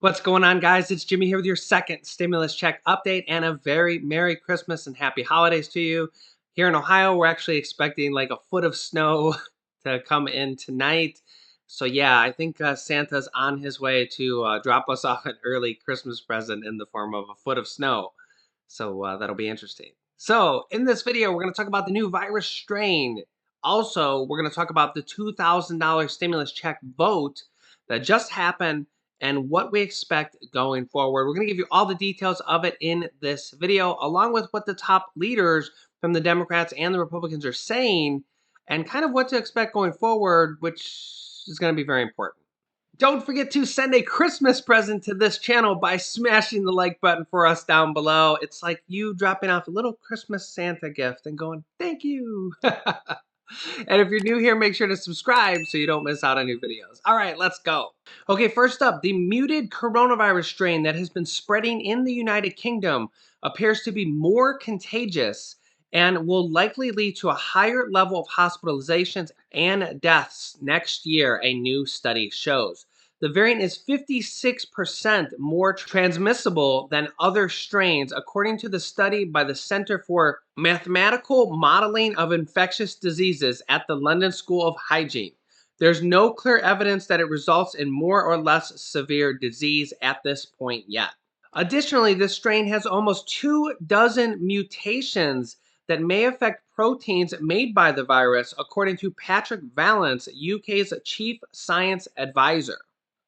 What's going on, guys? It's Jimmy here with your second stimulus check update and a very Merry Christmas and Happy Holidays to you. Here in Ohio, we're actually expecting like a foot of snow to come in tonight. So yeah, I think Santa's on his way to drop us off an early Christmas present in the form of a foot of snow. So that'll be interesting. So in this video, we're going to talk about the new virus strain. Also, we're going to talk about the $2,000 stimulus check vote that just happened and what we expect going forward. We're going to give you all the details of it in this video, along with what the top leaders from the Democrats and the Republicans are saying, and kind of what to expect going forward, which is going to be very important. Don't forget to send a Christmas present to this channel by smashing the like button for us down below. It's like you dropping off a little Christmas Santa gift and going, thank you. And if you're new here, make sure to subscribe so you don't miss out on new videos. All right, let's go. Okay, first up, the muted coronavirus strain that has been spreading in the United Kingdom appears to be more contagious and will likely lead to a higher level of hospitalizations and deaths next year, a new study shows. The variant is 56% more transmissible than other strains, according to the study by the Center for Mathematical Modeling of Infectious Diseases at the London School of Hygiene. There's no clear evidence that it results in more or less severe disease at this point yet. Additionally, this strain has almost 24 mutations that may affect proteins made by the virus, according to Patrick Vallance, UK's chief science advisor.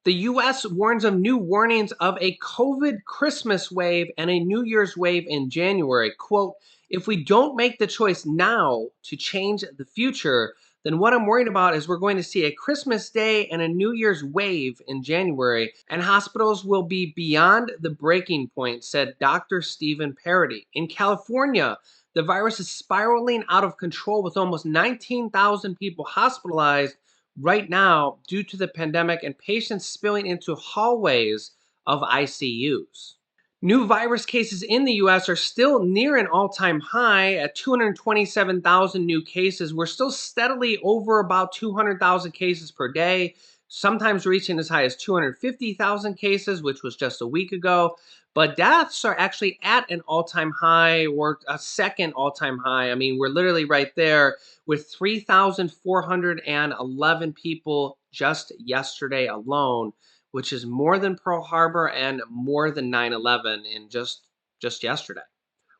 The US warns of new warnings of a COVID Christmas wave and a New Year's wave in January. Quote, if we don't make the choice now to change the future, then what I'm worried about is we're going to see a Christmas Day and a New Year's wave in January, and hospitals will be beyond the breaking point, said Dr. Stephen Parody. In California, the virus is spiraling out of control with almost 19,000 people hospitalized right now due to the pandemic and patients spilling into hallways of ICUs. New virus cases in the US are still near an all-time high at 227,000 new cases. We're still steadily over about 200,000 cases per day, sometimes reaching as high as 250,000 cases, which was just a week ago. But deaths are actually at an all-time high, or a second all-time high. I mean, we're literally right there with 3,411 people just yesterday alone, which is more than Pearl Harbor and more than 9/11 in just yesterday.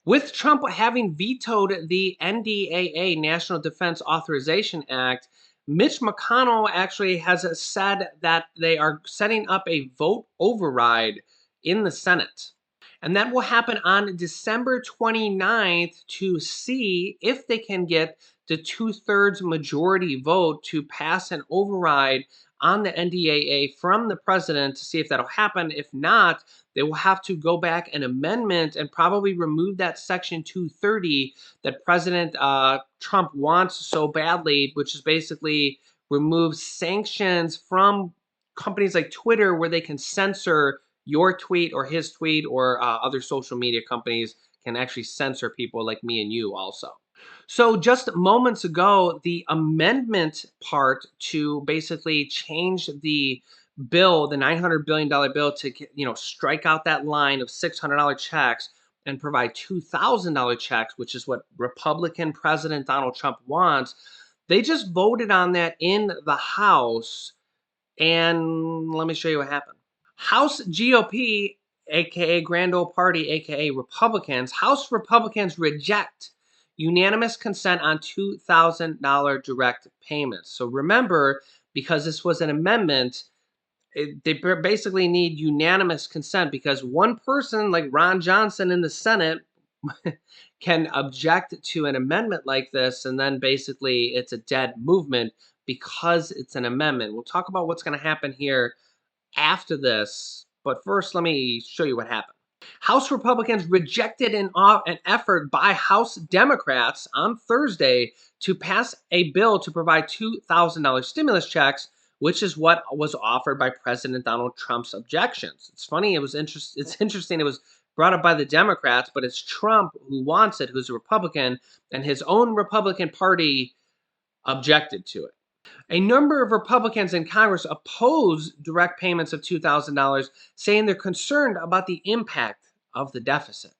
With Trump having vetoed the NDAA, National Defense Authorization Act, Mitch McConnell actually has said that they are setting up a vote override in the Senate. And that will happen on December 29th to see if they can get the 2/3 majority vote to pass an override on the NDAA from the president to see if that'll happen. If not, they will have to go back an amendment and probably remove that Section 230 that President Trump wants so badly, which is basically remove sanctions from companies like Twitter where they can censor your tweet or his tweet, or other social media companies can actually censor people like me and you also. So just moments ago, the amendment part to basically change the bill, the $900 billion bill, to strike out that line of $600 checks and provide $2,000 checks, which is what Republican President Donald Trump wants. They just voted on that in the House, and let me show you what happened. House GOP, aka Grand Old Party, aka Republicans, House Republicans reject unanimous consent on $2,000 direct payments. So remember, because this was an amendment, they basically need unanimous consent, because one person like Ron Johnson in the Senate can object to an amendment like this, and then basically it's a dead movement because it's an amendment. We'll talk about what's going to happen here after this, but first let me show you what happened. House Republicans rejected an effort by House Democrats on Thursday to pass a bill to provide $2,000 stimulus checks, which is what was offered by President Donald Trump's objections. It's funny, it's interesting, it was brought up by the Democrats, but it's Trump who wants it, who's a Republican, and his own Republican Party objected to it. A number of Republicans in Congress oppose direct payments of $2,000, saying they're concerned about the impact of the deficit.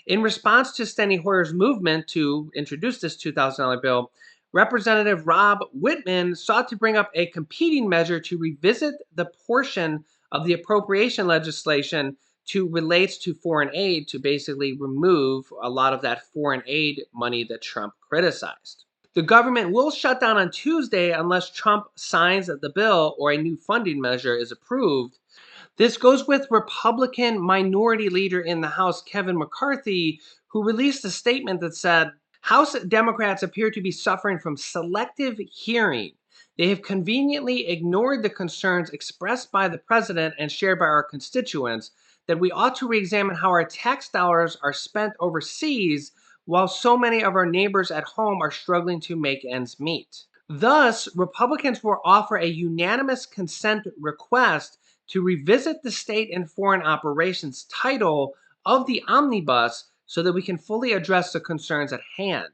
In response to Steny Hoyer's movement to introduce this $2,000 bill, Representative Rob Whitman sought to bring up a competing measure to revisit the portion of the appropriation legislation to relates to foreign aid to basically remove a lot of that foreign aid money that Trump criticized. The government will shut down on Tuesday unless Trump signs the bill or a new funding measure is approved. This goes with Republican Minority Leader in the House, Kevin McCarthy, who released a statement that said House Democrats appear to be suffering from selective hearing. They have conveniently ignored the concerns expressed by the president and shared by our constituents that we ought to re-examine how our tax dollars are spent overseas while so many of our neighbors at home are struggling to make ends meet. Thus, Republicans will offer a unanimous consent request to revisit the state and foreign operations title of the omnibus so that we can fully address the concerns at hand.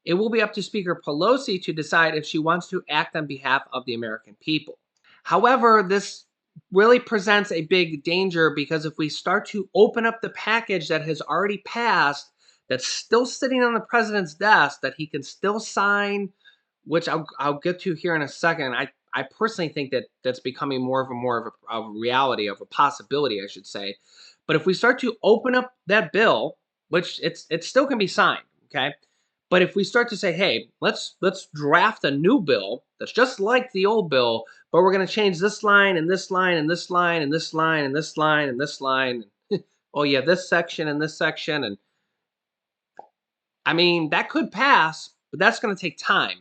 It will be up to Speaker Pelosi to decide if she wants to act on behalf of the American people. However, this really presents a big danger because if we start to open up the package that has already passed, that's still sitting on the president's desk, that he can still sign, which I'll get to here in a second. I personally think that that's becoming more of a reality, of a possibility, I should say. But if we start to open up that bill, which it still can be signed, okay? But if we start to say, hey, let's draft a new bill that's just like the old bill, but we're going to change this line and this line and this line and this line and this line and this line. Oh yeah, this section and this section, and I mean that could pass, but that's going to take time.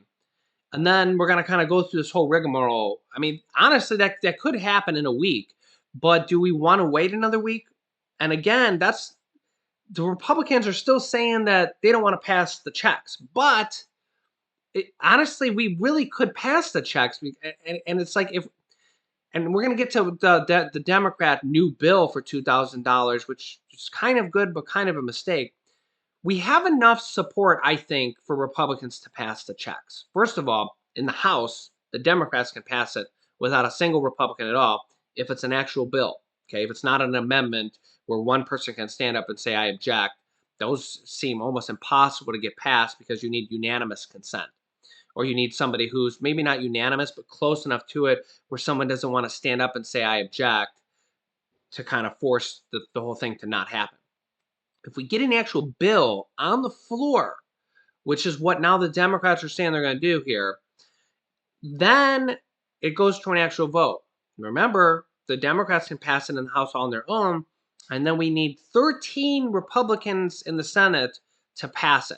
And then we're going to kind of go through this whole rigmarole. I mean, honestly, that could happen in a week, but do we want to wait another week? And again, that's the Republicans are still saying that they don't want to pass the checks, but honestly, we really could pass the checks. And it's like if, and we're going to get to the Democrat new bill for $2,000, which is kind of good, but kind of a mistake. We have enough support, I think, for Republicans to pass the checks. First of all, in the House, the Democrats can pass it without a single Republican at all if it's an actual bill. Okay, if it's not an amendment where one person can stand up and say, I object, those seem almost impossible to get passed because you need unanimous consent. Or you need somebody who's maybe not unanimous, but close enough to it where someone doesn't want to stand up and say, I object, to kind of force the whole thing to not happen. If we get an actual bill on the floor, which is what now the Democrats are saying they're going to do here, then it goes to an actual vote. Remember, the Democrats can pass it in the House on their own, and then we need 13 Republicans in the Senate to pass it.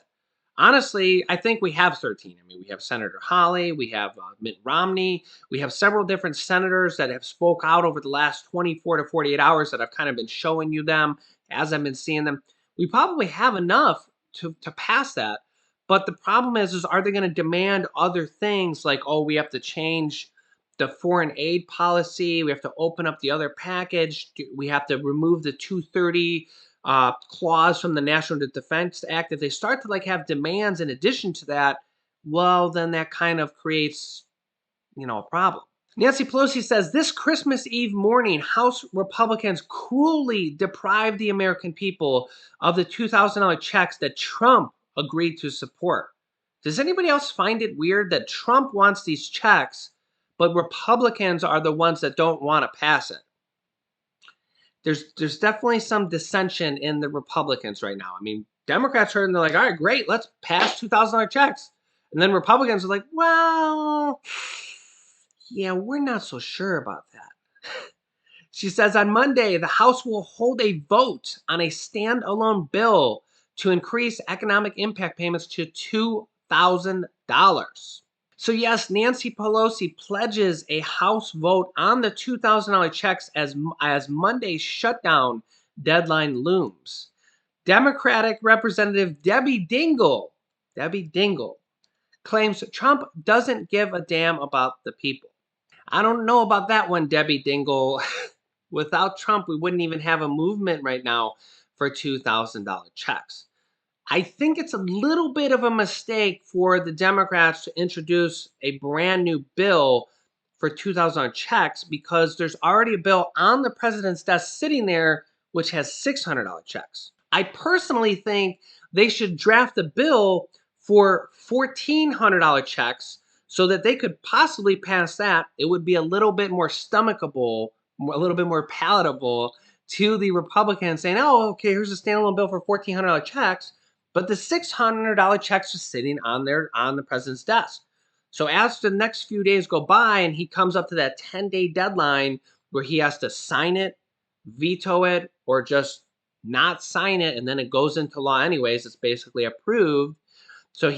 Honestly, I think we have 13. I mean, we have Senator Hawley, we have Mitt Romney, we have several different senators that have spoke out over the last 24 to 48 hours that I've kind of been showing you them as I've been seeing them. We probably have enough to pass that. But the problem is are they going to demand other things like, oh, we have to change the foreign aid policy, we have to open up the other package, we have to remove the 230 clause from the National Defense Act. If they start to like have demands in addition to that, well, then that kind of creates, a problem. Nancy Pelosi says this Christmas Eve morning, House Republicans cruelly deprived the American people of the $2,000 checks that Trump agreed to support. Does anybody else find it weird that Trump wants these checks, but Republicans are the ones that don't want to pass it? There's definitely some dissension in the Republicans right now. I mean, Democrats are and they're like, all right, great, let's pass $2,000 checks. And then Republicans are like, well, yeah, we're not so sure about that. She says on Monday, the House will hold a vote on a standalone bill to increase economic impact payments to $2,000. So yes, Nancy Pelosi pledges a House vote on the $2,000 checks as Monday's shutdown deadline looms. Democratic Representative Debbie Dingell claims Trump doesn't give a damn about the people. I don't know about that one, Debbie Dingell. Without Trump, we wouldn't even have a movement right now for $2,000 checks. I think it's a little bit of a mistake for the Democrats to introduce a brand new bill for 2000 checks because there's already a bill on the president's desk sitting there which has $600 checks. I personally think they should draft a bill for $1,400 checks so that they could possibly pass that. It would be a little bit more stomachable, a little bit more palatable to the Republicans saying, oh, okay, here's a standalone bill for $1,400 checks. But the $600 checks are sitting on the president's desk. So as the next few days go by and he comes up to that 10-day deadline where he has to sign it, veto it, or just not sign it, and then it goes into law anyways, it's basically approved. So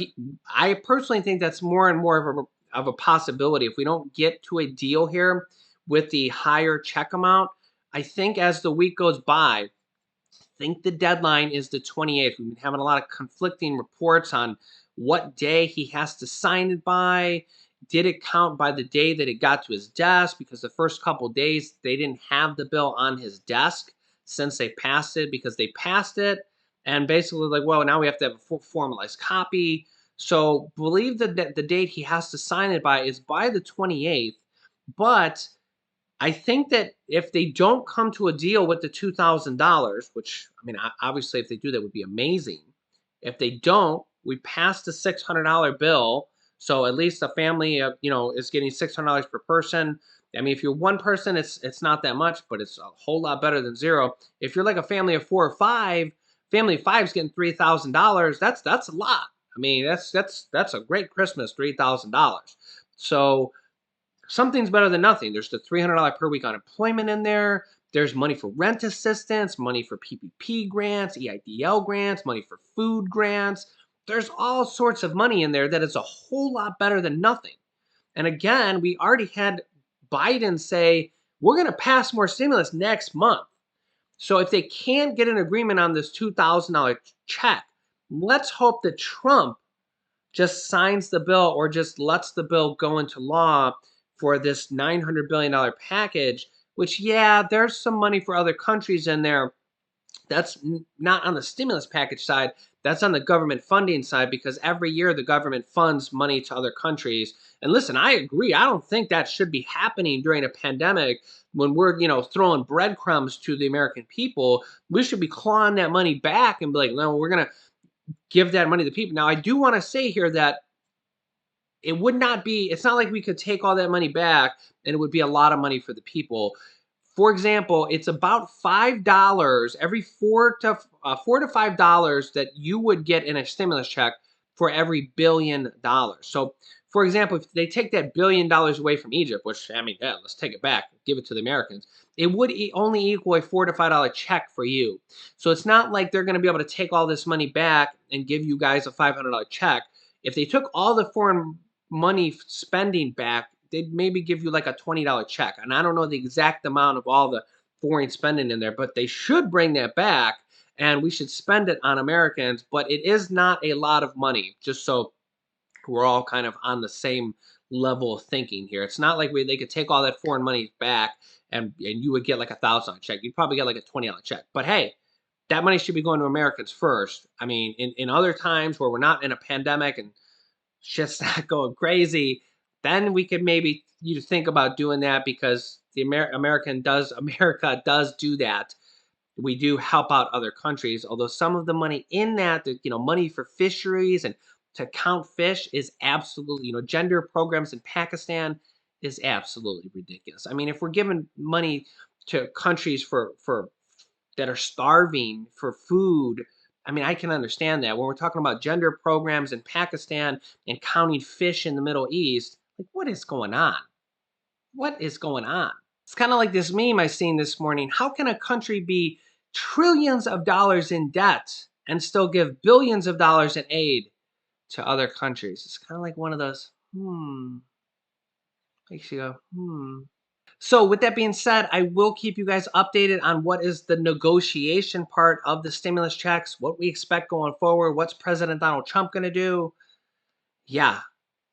I personally think that's more and more of a possibility. If we don't get to a deal here with the higher check amount, I think as the week goes by, think the deadline is the 28th. We've been having a lot of conflicting reports on what day he has to sign it by. Did it count by the day that it got to his desk? Because the first couple days they didn't have the bill on his desk since they passed it, because they passed it and basically like, well, now we have to have a formalized copy. So believe that the date he has to sign it by is by the 28th. But I think that if they don't come to a deal with the $2,000, which I mean, obviously, if they do, that would be amazing. If they don't, we pass the $600 bill, so at least a family of is getting $600 per person. I mean, if you're one person, it's not that much, but it's a whole lot better than zero. If you're like a family of four or five, family of five's getting $3,000. That's a lot. I mean, that's a great Christmas, $3,000. So something's better than nothing. There's the $300 per week unemployment in there. There's money for rent assistance, money for PPP grants, EIDL grants, money for food grants. There's all sorts of money in there that is a whole lot better than nothing. And again, we already had Biden say, we're going to pass more stimulus next month. So if they can't get an agreement on this $2,000 check, let's hope that Trump just signs the bill or just lets the bill go into law for this $900 billion package, which, yeah, there's some money for other countries in there. That's not on the stimulus package side. That's on the government funding side, because every year the government funds money to other countries. And listen, I agree. I don't think that should be happening during a pandemic when we're, throwing breadcrumbs to the American people. We should be clawing that money back and be like, no, we're going to give that money to people. Now, I do want to say here that it's not like we could take all that money back and it would be a lot of money for the people. For example, it's about $5 every $4 to $5 that you would get in a stimulus check for every $1 billion. So, for example, if they take that $1 billion away from Egypt, which I mean, yeah, let's take it back, give it to the Americans, it would only equal a $4 to $5 check for you. So it's not like they're going to be able to take all this money back and give you guys a $500 check. If they took all the foreign money spending back, they'd maybe give you like a $20 check. And I don't know the exact amount of all the foreign spending in there, but they should bring that back and we should spend it on Americans. But it is not a lot of money, just so we're all kind of on the same level of thinking here. It's not like they could take all that foreign money back and you would get like $1,000 check. You'd probably get like a $20 check. But hey, that money should be going to Americans first. I mean, in other times where we're not in a pandemic and shit's not going crazy, then we could maybe you think about doing that, because the America does do that. We do help out other countries, although some of the money in that, money for fisheries and to count fish is absolutely, gender programs in Pakistan is absolutely ridiculous. I mean, if we're giving money to countries for that are starving for food, I mean, I can understand that. When we're talking about gender programs in Pakistan and counting fish in the Middle East, like, what is going on? What is going on? It's kind of like this meme I seen this morning. How can a country be trillions of dollars in debt and still give billions of dollars in aid to other countries? It's kind of like one of those, makes you go, So with that being said, I will keep you guys updated on what is the negotiation part of the stimulus checks, what we expect going forward, what's President Donald Trump going to do. Yeah,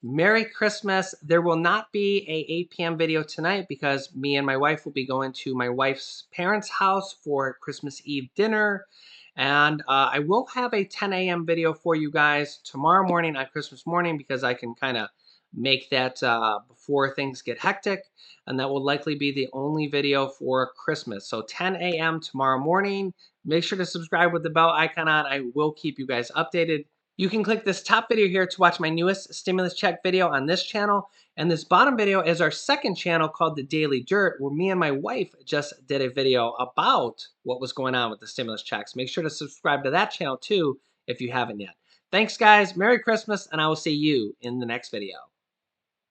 Merry Christmas. There will not be a 8 p.m. video tonight because me and my wife will be going to my wife's parents' house for Christmas Eve dinner. And I will have a 10 a.m. video for you guys tomorrow morning on Christmas morning because I can kind of make that before things get hectic. And that will likely be the only video for Christmas. So 10 a.m. tomorrow morning. Make sure to subscribe with the bell icon on. I will keep you guys updated. You can click this top video here to watch my newest stimulus check video on this channel. And this bottom video is our second channel called The Daily Dirt, where me and my wife just did a video about what was going on with the stimulus checks. Make sure to subscribe to that channel too if you haven't yet. Thanks, guys. Merry Christmas, and I will see you in the next video.